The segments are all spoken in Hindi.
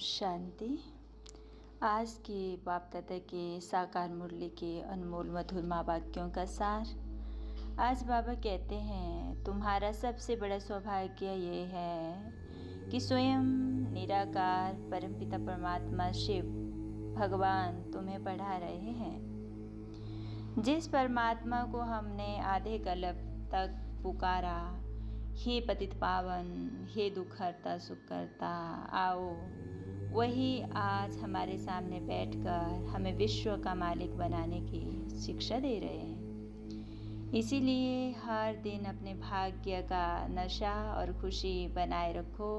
शांति। आज के बाप दादा के साकार मुरली के अनमोल मधुर माँ वाक्यों का सार। आज बाबा कहते हैं, तुम्हारा सबसे बड़ा सौभाग्य ये है कि स्वयं निराकार परमपिता परमात्मा शिव भगवान तुम्हें पढ़ा रहे हैं। जिस परमात्मा को हमने आधे कल्प तक पुकारा, हे पतित पावन, हे दुख हरता सुख करता, आओ, वही आज हमारे सामने बैठकर हमें विश्व का मालिक बनाने की शिक्षा दे रहे हैं। इसीलिए हर दिन अपने भाग्य का नशा और खुशी बनाए रखो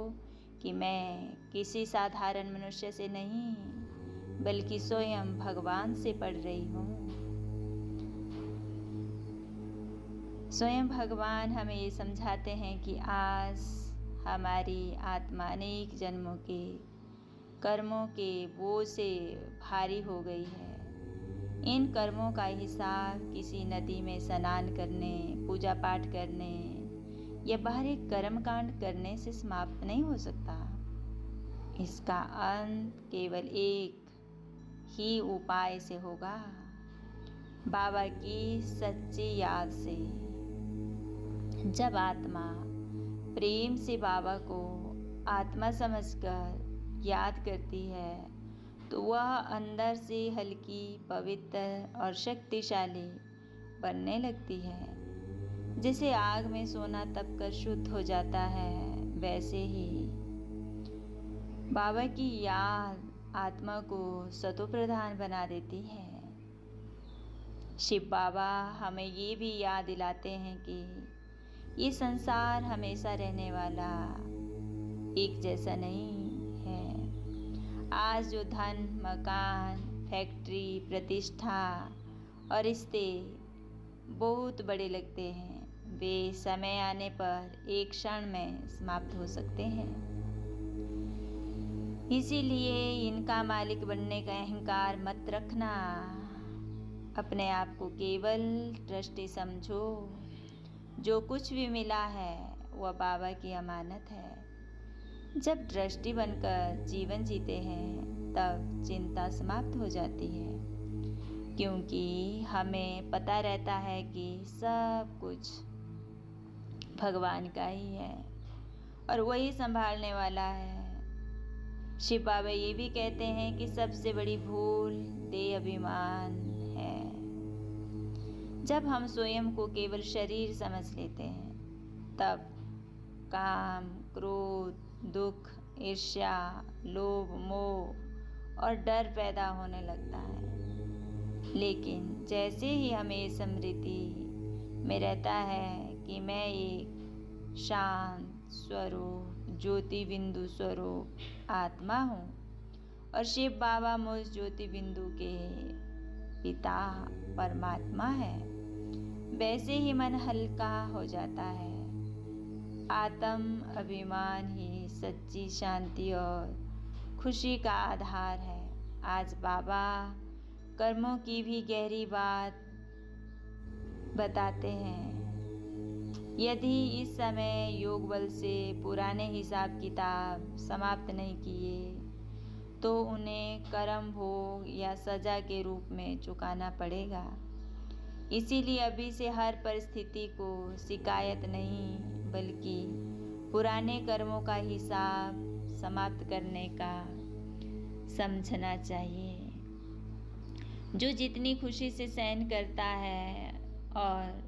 कि मैं किसी साधारण मनुष्य से नहीं बल्कि स्वयं भगवान से पढ़ रही हूँ। स्वयं भगवान हमें ये समझाते हैं कि आज हमारी आत्मा अनेक जन्मों के कर्मों के बोझ से भारी हो गई है। इन कर्मों का हिसाब किसी नदी में स्नान करने, पूजा पाठ करने या बाहरी कर्मकांड करने से समाप्त नहीं हो सकता। इसका अंत केवल एक ही उपाय से होगा, बाबा की सच्ची याद से। जब आत्मा प्रेम से बाबा को आत्मा समझकर याद करती है तो वह अंदर से हल्की, पवित्र और शक्तिशाली बनने लगती है। जैसे आग में सोना तपकर शुद्ध हो जाता है, वैसे ही बाबा की याद आत्मा को सतो प्रधान बना देती है। शिव बाबा हमें ये भी याद दिलाते हैं कि ये संसार हमेशा रहने वाला एक जैसा नहीं है। आज जो धन, मकान, फैक्ट्री, प्रतिष्ठा और रिश्ते बहुत बड़े लगते हैं, वे समय आने पर एक क्षण में समाप्त हो सकते हैं। इसीलिए इनका मालिक बनने का अहंकार मत रखना। अपने आप को केवल ट्रस्टी समझो। जो कुछ भी मिला है वह बाबा की अमानत है। जब दृष्टि बनकर जीवन जीते हैं तब चिंता समाप्त हो जाती है, क्योंकि हमें पता रहता है कि सब कुछ भगवान का ही है और वही संभालने वाला है। शिव बाबा ये भी कहते हैं कि सबसे बड़ी भूल देह अभिमान है। जब हम स्वयं को केवल शरीर समझ लेते हैं तब काम, क्रोध, दुख, ईर्ष्या, लोभ, मोह और डर पैदा होने लगता है। लेकिन जैसे ही हमें स्मृति में रहता है कि मैं एक शांत स्वरूप, ज्योति बिंदु स्वरूप आत्मा हूँ और शिव बाबा मुझ ज्योति बिंदु के पिता परमात्मा है, वैसे ही मन हल्का हो जाता है। आत्म अभिमान ही सच्ची शांति और खुशी का आधार है। आज बाबा कर्मों की भी गहरी बात बताते हैं। यदि इस समय योग बल से पुराने हिसाब किताब समाप्त नहीं किए तो उन्हें कर्म भोग या सजा के रूप में चुकाना पड़ेगा। इसीलिए अभी से हर परिस्थिति को शिकायत नहीं बल्कि पुराने कर्मों का हिसाब समाप्त करने का समझना चाहिए। जो जितनी खुशी से सहन करता है और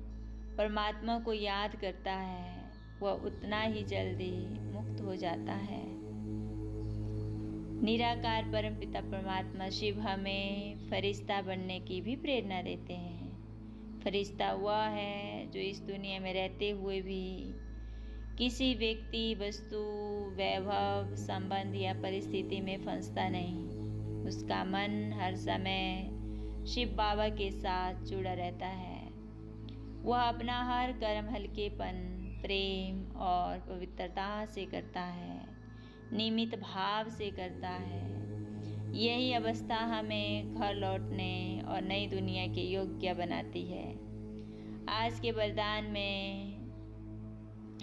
परमात्मा को याद करता है वह उतना ही जल्दी मुक्त हो जाता है। निराकार परमपिता परमात्मा शिव हमें फरिश्ता बनने की भी प्रेरणा देते हैं। फरिश्ता वह है जो इस दुनिया में रहते हुए भी किसी व्यक्ति, वस्तु, वैभव, संबंध या परिस्थिति में फंसता नहीं। उसका मन हर समय शिव बाबा के साथ जुड़ा रहता है। वह अपना हर कर्म हल्केपन, प्रेम और पवित्रता से करता है, नियमित भाव से करता है। यही अवस्था हमें घर लौटने और नई दुनिया के योग्य बनाती है। आज के वरदान में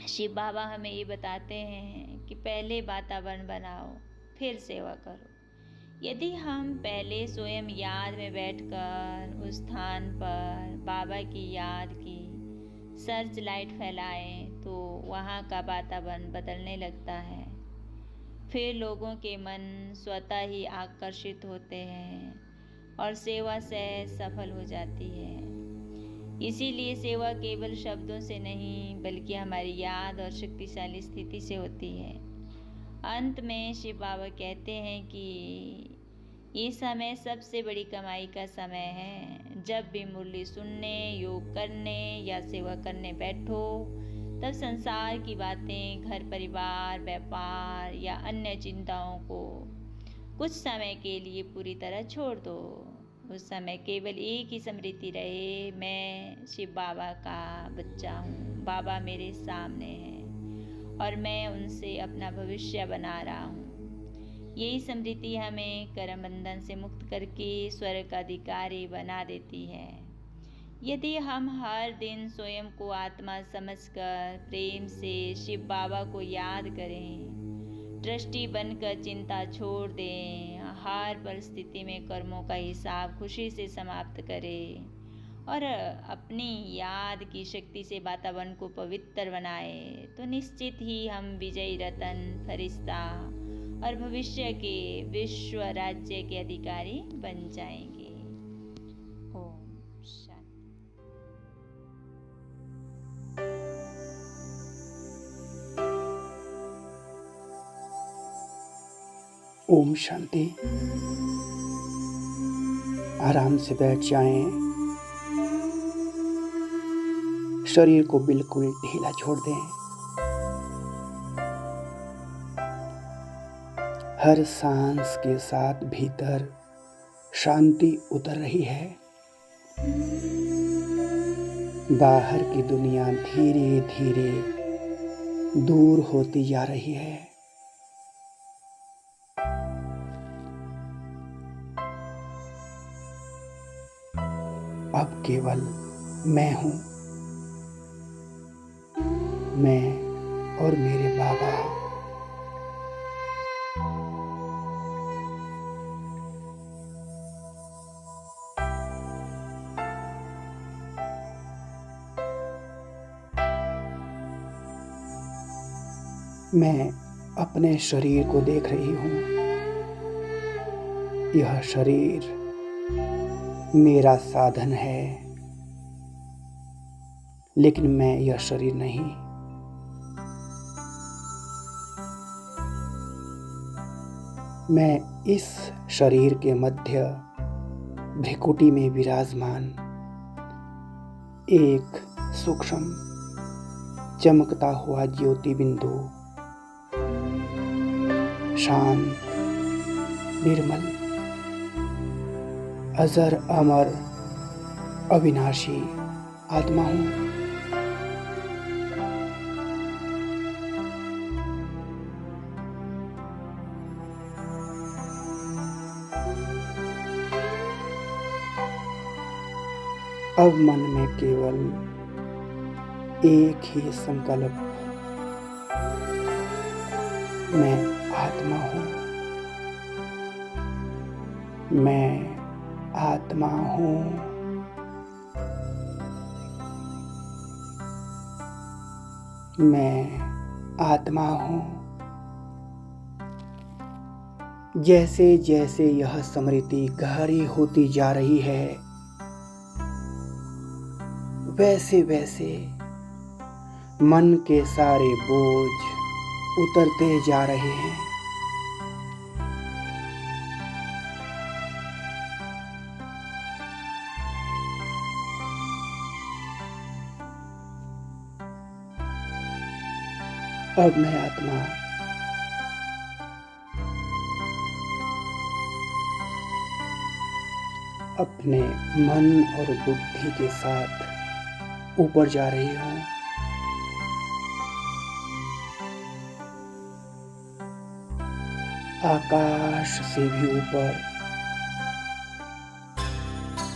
शिव बाबा हमें ये बताते हैं कि पहले वातावरण बनाओ, फिर सेवा करो। यदि हम पहले स्वयं याद में बैठकर उस स्थान पर बाबा की याद की सर्च लाइट फैलाएं तो वहाँ का वातावरण बदलने लगता है। फिर लोगों के मन स्वतः ही आकर्षित होते हैं और सेवा सहज सफल हो जाती है। इसीलिए सेवा केवल शब्दों से नहीं बल्कि हमारी याद और शक्तिशाली स्थिति से होती है। अंत में शिव बाबा कहते हैं कि ये समय सबसे बड़ी कमाई का समय है। जब भी मुरली सुनने, योग करने या सेवा करने बैठो तब संसार की बातें, घर परिवार, व्यापार या अन्य चिंताओं को कुछ समय के लिए पूरी तरह छोड़ दो। उस समय केवल एक ही स्मृति रहे, मैं शिव बाबा का बच्चा हूँ, बाबा मेरे सामने हैं और मैं उनसे अपना भविष्य बना रहा हूँ। यही स्मृति हमें कर्म बंधन से मुक्त करके स्वर्ग का अधिकारी बना देती है। यदि हम हर दिन स्वयं को आत्मा समझकर प्रेम से शिव बाबा को याद करें, दृष्टि बनकर चिंता छोड़ दें, हर परिस्थिति में कर्मों का हिसाब खुशी से समाप्त करें और अपनी याद की शक्ति से वातावरण को पवित्र बनाए तो निश्चित ही हम विजयी रतन, फरिश्ता और भविष्य के विश्व राज्य के अधिकारी बन जाएंगे। ओम शांति। ओम शांति। आराम से बैठ जाएं। शरीर को बिल्कुल ढीला छोड़ दें। हर सांस के साथ भीतर शांति उतर रही है। बाहर की दुनिया धीरे धीरे दूर होती जा रही है। अब केवल मैं हूँ, मैं और मेरे बाबा। मैं अपने शरीर को देख रही हूँ। यह शरीर मेरा साधन है, लेकिन मैं यह शरीर नहीं। मैं इस शरीर के मध्य भ्रिकुटी में विराजमान एक सूक्ष्म चमकता हुआ ज्योति बिंदु, शांत, निर्मल, अजर अमर, अविनाशी आत्मा हूँ। अब मन में केवल एक ही संकल्प, मैं आत्मा हूँ, मैं आत्मा हूँ। मैं आत्मा हूँ। जैसे जैसे यह स्मृति गहरी होती जा रही है, वैसे वैसे मन के सारे बोझ उतरते जा रहे हैं। अब मैं आत्मा अपने मन और बुद्धि के साथ ऊपर जा रही हूँ। आकाश से भी ऊपर,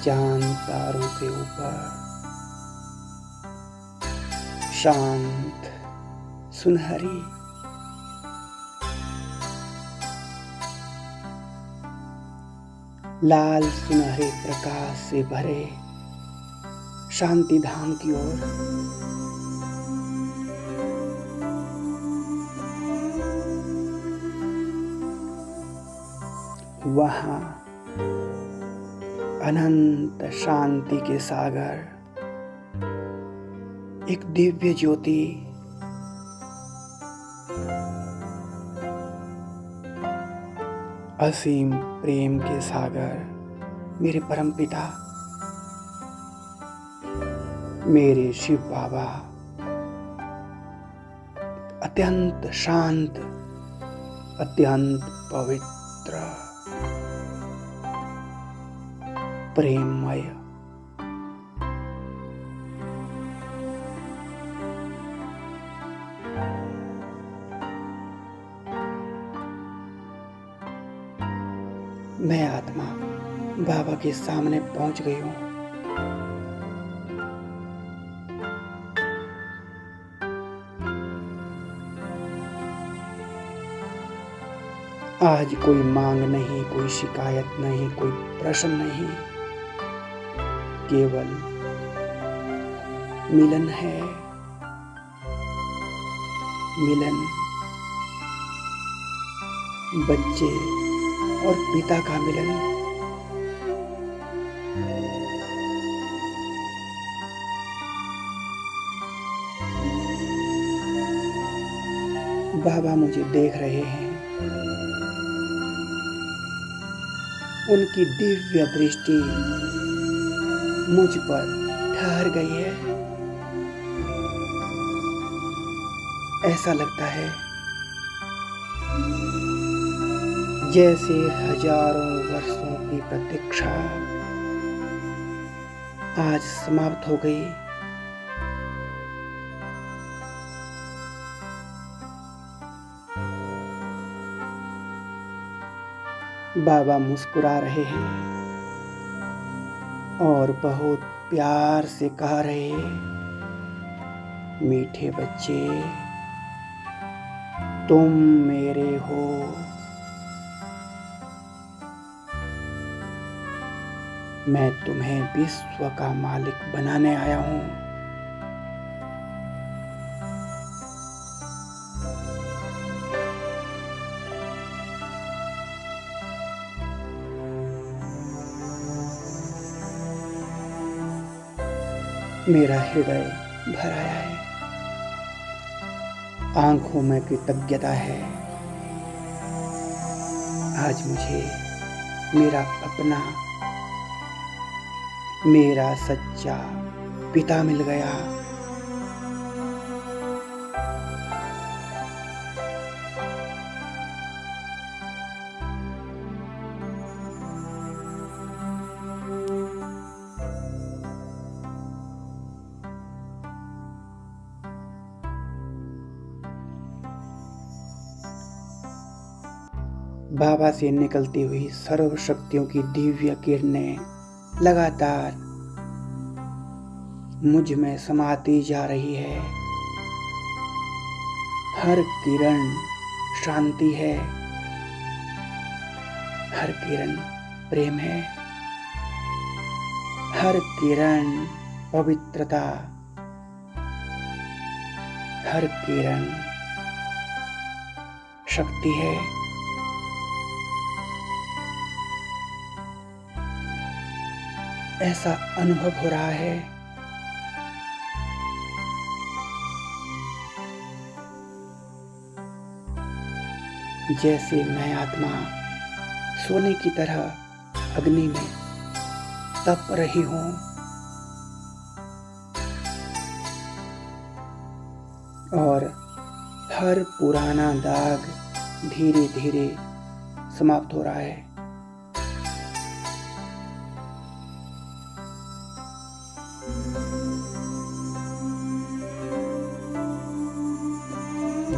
चांद तारों से ऊपर, शांत, सुनहरी, लाल सुनहरे प्रकाश से भरे शांति धाम की ओर। वहां अनंत शांति के सागर, एक दिव्य ज्योति, असीम प्रेम के सागर, मेरे परमपिता, मेरे शिव बाबा, अत्यंत शांत, अत्यंत पवित्र, प्रेममय। मैं आत्मा बाबा के सामने पहुंच गई हूं। आज कोई मांग नहीं, कोई शिकायत नहीं, कोई प्रश्न नहीं, केवल मिलन है। मिलन बच्चे और पिता का मिलन। बाबा मुझे देख रहे हैं। उनकी दिव्य दृष्टि मुझ पर ठहर गई है। ऐसा लगता है जैसे हजारों वर्षों की प्रतीक्षा आज समाप्त हो गई। बाबा मुस्कुरा रहे हैं और बहुत प्यार से कह रहे हैं, मीठे बच्चे, तुम मेरे हो। मैं तुम्हें विश्व का मालिक बनाने आया हूं। मेरा हृदय भर आया है, आंखों में कृतज्ञता है। आज मुझे मेरा अपना, मेरा सच्चा पिता मिल गया। बाबा से निकलती हुई सर्व शक्तियों की दिव्य किरणें लगातार मुझ में समाती जा रही है। हर किरण शांति है, हर किरण प्रेम है, हर किरण पवित्रता, हर किरण शक्ति है। ऐसा अनुभव हो रहा है जैसे मैं आत्मा सोने की तरह अग्नि में तप रही हूं। और हर पुराना दाग धीरे धीरे समाप्त हो रहा है।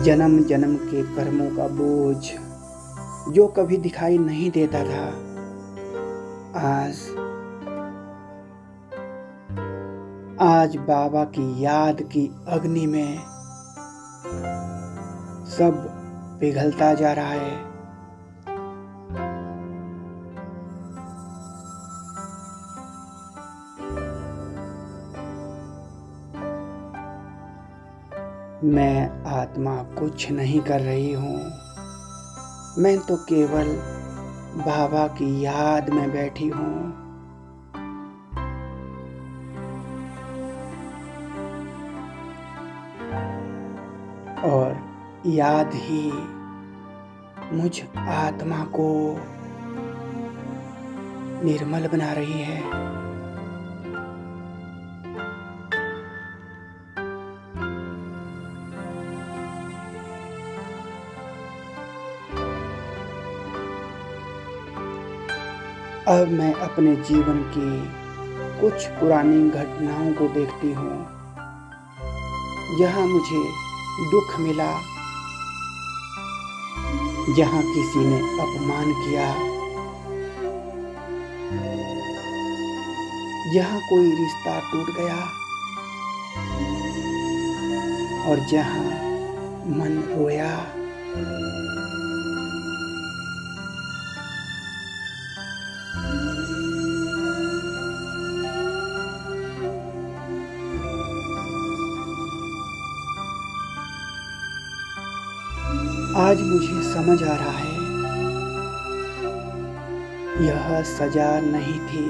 जन्म जन्म के कर्मों का बोझ जो कभी दिखाई नहीं देता था, आज बाबा की याद की अग्नि में सब पिघलता जा रहा है। मैं आत्मा कुछ नहीं कर रही हूँ। मैं तो केवल बाबा की याद में बैठी हूँ। और याद ही मुझ आत्मा को निर्मल बना रही है। अब मैं अपने जीवन की कुछ पुरानी घटनाओं को देखती हूँ, जहाँ मुझे दुख मिला, जहाँ किसी ने अपमान किया, जहाँ कोई रिश्ता टूट गया और जहाँ मन रोया। आज मुझे समझ आ रहा है, यह सजा नहीं थी,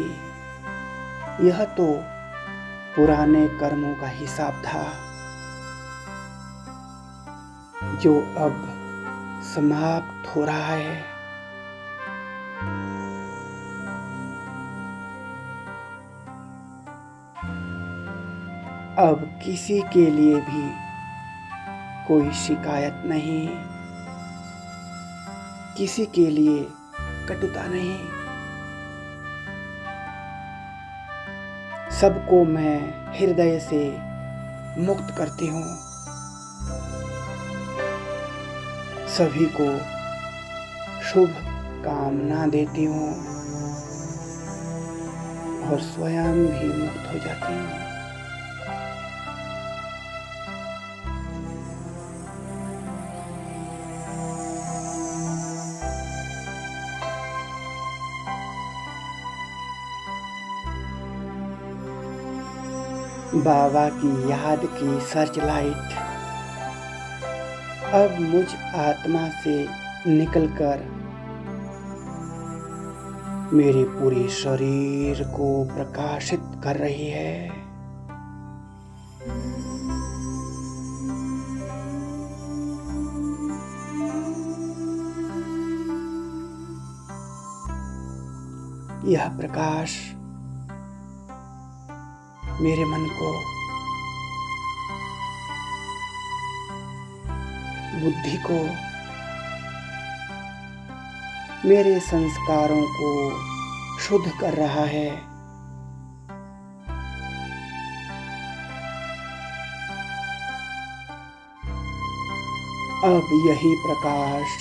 यह तो पुराने कर्मों का हिसाब था, जो अब समाप्त हो रहा है। अब किसी के लिए भी कोई शिकायत नहीं, किसी के लिए कटुता नहीं। सबको मैं हृदय से मुक्त करती हूँ। सभी को शुभ कामना देती हूँ और स्वयं भी मुक्त हो जाती हूँ। बाबा की याद की सर्च लाइट अब मुझ आत्मा से निकलकर मेरे पूरे शरीर को प्रकाशित कर रही है। यह प्रकाश मेरे मन को, बुद्धि को, मेरे संस्कारों को शुद्ध कर रहा है। अब यही प्रकाश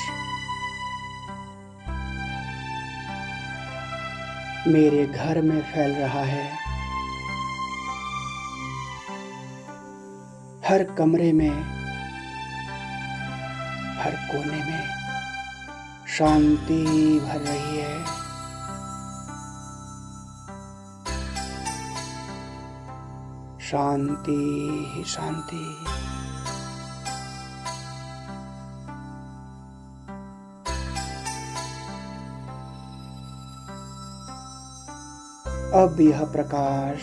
मेरे घर में फैल रहा है। हर कमरे में, हर कोने में शांति भर रही है। शांति ही शांति। अब यह प्रकाश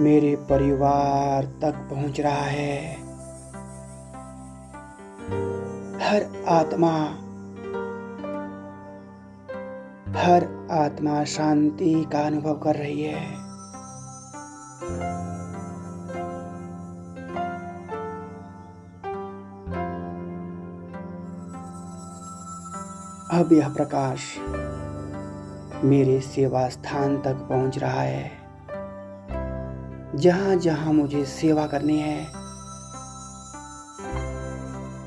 मेरे परिवार तक पहुंच रहा है। हर आत्मा शांति का अनुभव कर रही है। अब यह प्रकाश मेरे सेवा स्थान तक पहुंच रहा है। जहां जहां मुझे सेवा करनी है,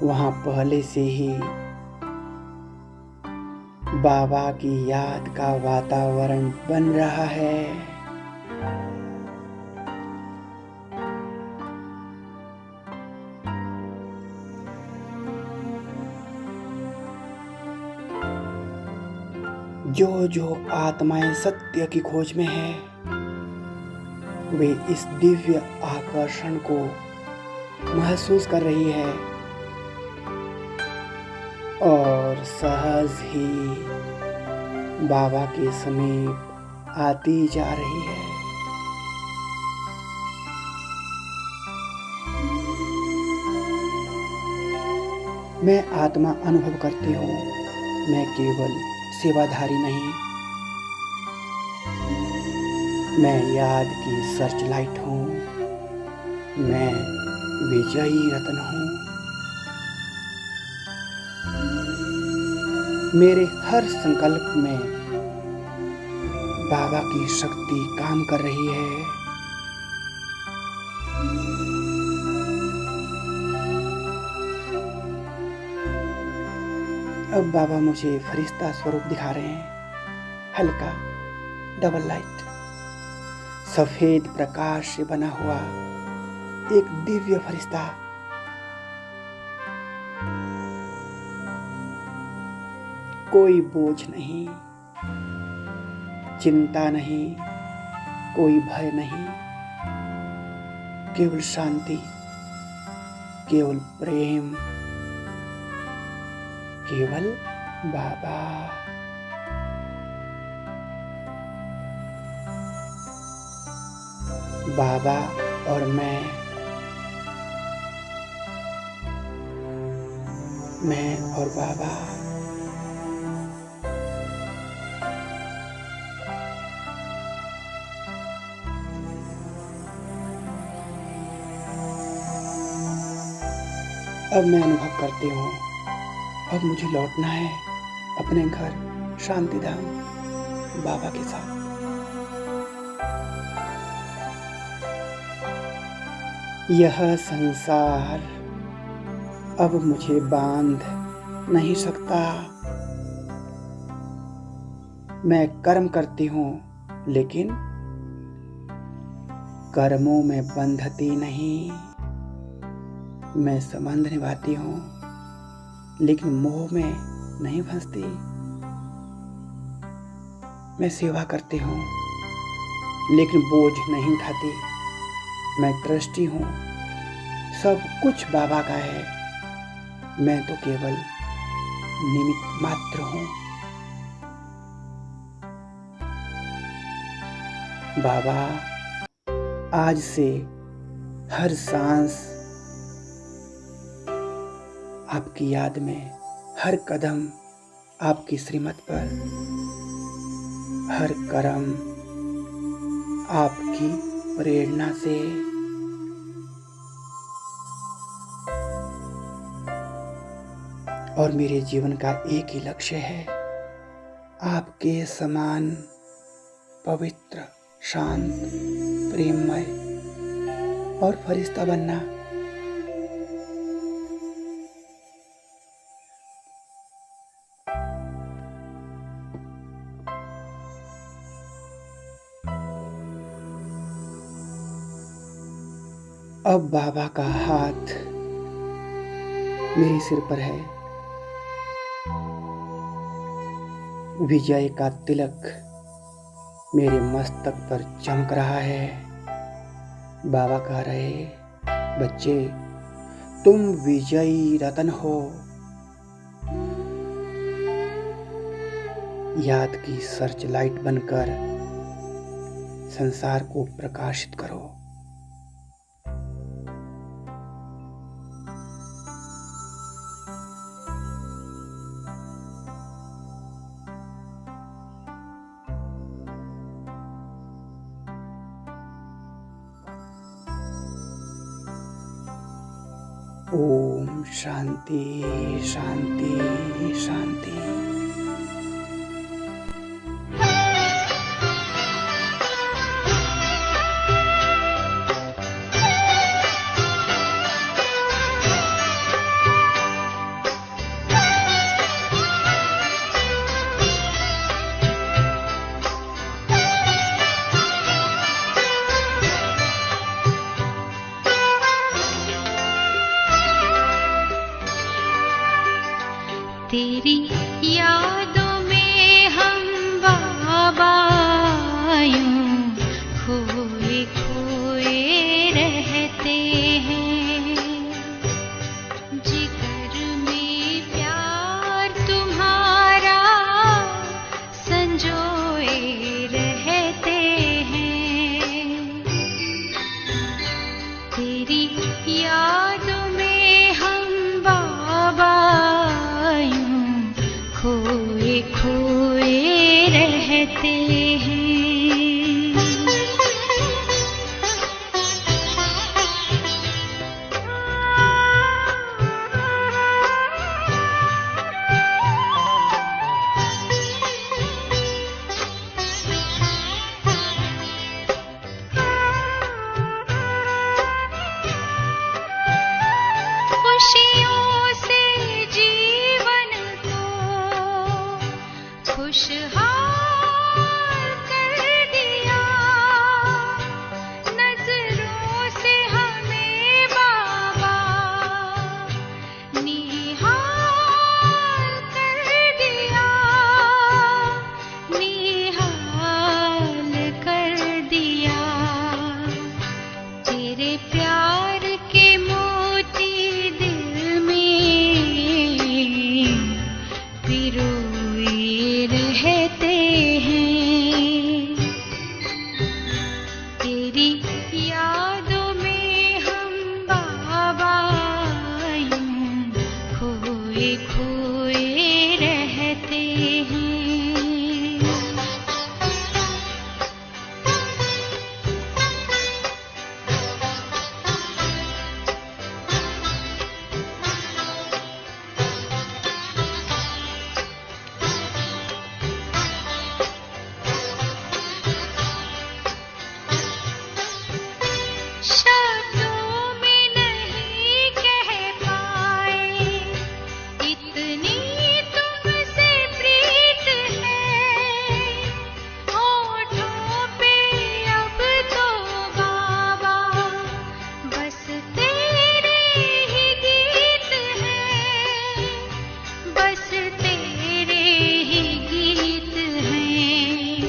वहां पहले से ही बाबा की याद का वातावरण बन रहा है। जो जो आत्माएं सत्य की खोज में है, वे इस दिव्य आकर्षण को महसूस कर रही है और सहज ही बाबा के समीप आती जा रही है। मैं आत्मा अनुभव करती हूँ, मैं केवल सेवाधारी नहीं, मैं याद की सर्च लाइट हूँ, मैं विजयी रत्न हूँ। मेरे हर संकल्प में बाबा की शक्ति काम कर रही है। अब बाबा मुझे फरिश्ता स्वरूप दिखा रहे हैं, हल्का डबल लाइट, सफेद प्रकाश से बना हुआ एक दिव्य फरिश्ता। कोई बोझ नहीं, चिंता नहीं, कोई भय नहीं, केवल शांति, केवल प्रेम, केवल बाबा। बाबा और मैं और बाबा। अब मैं अनुभव करती हूँ, अब मुझे लौटना है अपने घर शांति धाम बाबा के साथ। यह संसार अब मुझे बांध नहीं सकता। मैं कर्म करती हूँ, लेकिन कर्मों में बंधती नहीं। मैं संबंध निभाती हूँ, लेकिन मोह में नहीं फंसती। मैं सेवा करती हूँ, लेकिन बोझ नहीं उठाती। मैं ट्रस्टी हूँ, सब कुछ बाबा का है, मैं तो केवल निमित्त मात्र हूँ। बाबा, आज से हर सांस आपकी याद में, हर कदम आपकी श्रीमत पर, हर कर्म आपकी प्रेरणा से। और मेरे जीवन का एक ही लक्ष्य है, आपके समान पवित्र, शांत, प्रेममय और फरिश्ता बनना। अब बाबा का हाथ मेरे सिर पर है, विजय का तिलक मेरे मस्तक पर चमक रहा है। बाबा कह रहे, बच्चे, तुम विजयी रत्न हो। याद की सर्च लाइट बनकर संसार को प्रकाशित करो। ओम शांति शांति शांति। तेरी यादों में हम बाबा यूं खोए खोए हैं। जिगर में प्यार तुम्हारा संजोए रहते हैं। तेरी यादों में हम बाबा यूं खोए खोए रहते हैं। खुशियों से जीवन को खुशहाल कर दिया। नजरों से हमें बाबा निहाल कर दिया। निहाल कर दिया। तेरे प्यार के मोती दिल में पिरोए रहते हैं। तेरी यादों में हम बाबा यूं खोए खोए रहते हैं। शब्दों में नहीं कह पाए इतनी तुमसे प्रीत है। होठों पे अब तो बाबा बस तेरे ही गीत हैं। बस तेरे ही गीत हैं।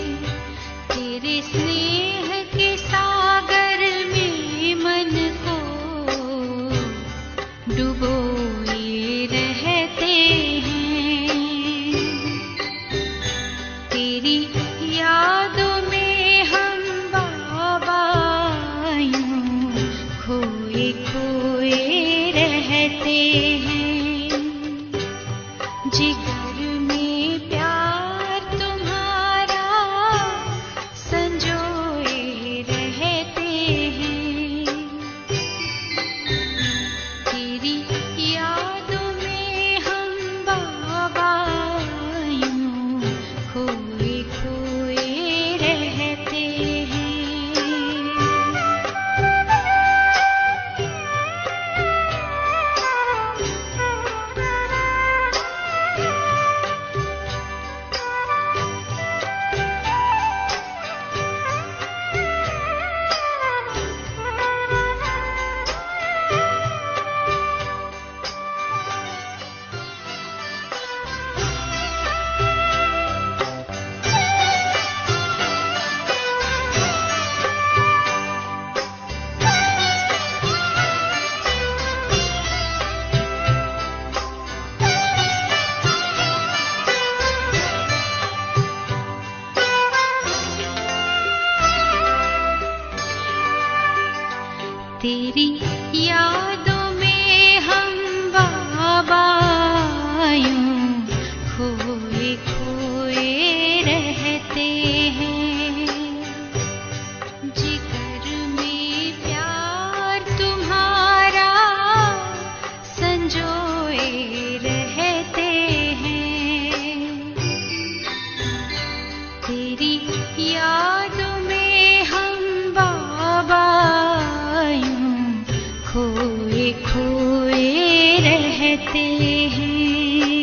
तेरे स्नेह के सागर में मन को डुबोए रहते हैं। तेरी यादों में हम बाबा यूं खोए खोए रहते हैं। जिगर में प्यार तुम्हारा संजोए रहते हैं। तेरी यादों में हम बाबा यूं खोए खोए रहते हैं। तेरी यादों में हम बाबा यूं खोए खोए रहते हैं। जिगर में प्यार तुम्हारा संजोए रहते हैं। तेरी यादों में हम बाबा यूं खोए खोए रहते हैं।